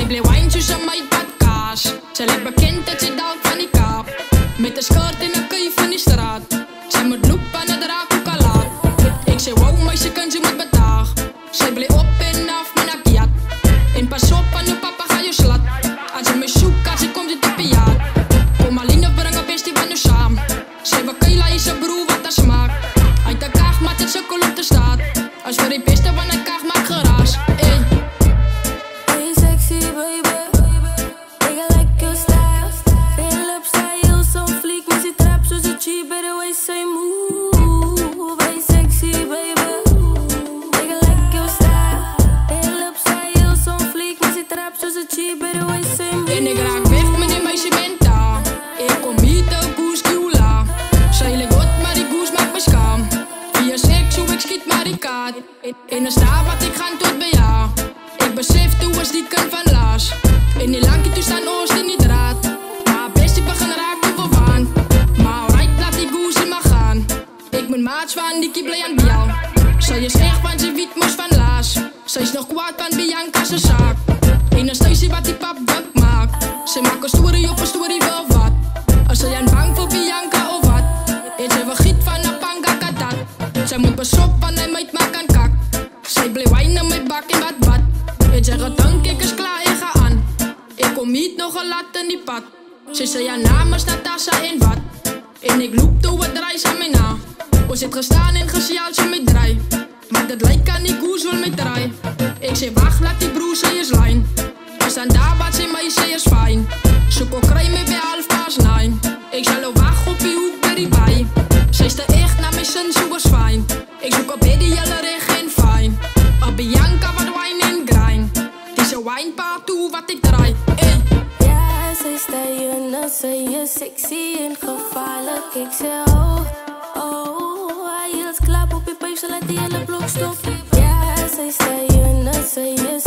bleef wijntjes aan mijn badkaas. Zij lijkt bekend dat ze daalt van die kaap. Met een skirt en een kuif van die straat. Zij moet lopen en het raakt ook al laat. Ik zei wow meisje kan ze moet betaag. Zij bleef op en af met een kiat. En pas op aan je papa ga je slat. Als je me zoekt als je komt je te piaat. Kom Aline brengen bestie van je samen. Zij wil keila is een broer wat dat smaakt. Uit de kaag maakt het sukkel op de staat. Als we die beste van een kaag maakt geraas. Hey. Hey sexy baby, ik like your style. Veel op style, zo'n fliek met die trap zoals een cheap, by the way say move. Hey sexy baby, ik like your style. Veel op style, zo'n fliek met die trap zoals een cheap, by the way say move. En ik raak weg met die meisje menta. Ik kom hier te goes kiula. Zij ligt goed, maar die goes maakt me schaam. Via seks hoe ik schiet maar die kaart. In een staaf wat ik ga tot bij jou. Ik besef toen was die kan van laas. In die lankie toen staan oost in die draad. Maar best ik begin raakt over waan. Maar alright laat die goes in maar gaan. Ik moet maats van die blij aan jou. Zij is echt van ze wit moest van laas. Zij is nog kwaad van Bianca's zaak. In een station wat die pap druk maakt. Ze maakt een story op een story wel wat. Als zij aan bang voor Bianca of wat. En ze vergiet van een panga katat. Zij moet besop van hij meid maak aan kak. Zij bleef wijnen met bak in wat. En ze gedank ik is klaar en ga aan. Ik kom niet nog een lat in die pad. Ze zei haar naam is Natasha en wat. En ik loop door het reis aan mij na. We zit gestaan en gesjaald ze met draai. Maar dat lijkt aan die koers wel met draai. Ik zei wacht laat die broer zij is lijn. We staan daar wat ze mij zij is fijn. Zoek ook krijg me bij 9:30. Ik zal ook wachten op die hoek bij die bij. Zij is er echt naar mijn zin zoals fijn. Ik zoek op die jelle reg en fijn. Op Bianca wat wijn en grind. Het is een wijnpaard toe wat ik draai. Hey. Ja, zij stijgen, dan zij je sexy en gevaarlijk. Ik zei oh, oh, hij hield klap op je peef, ze laat die hele blok stoppen. Ja, zij stijgen, dan zij je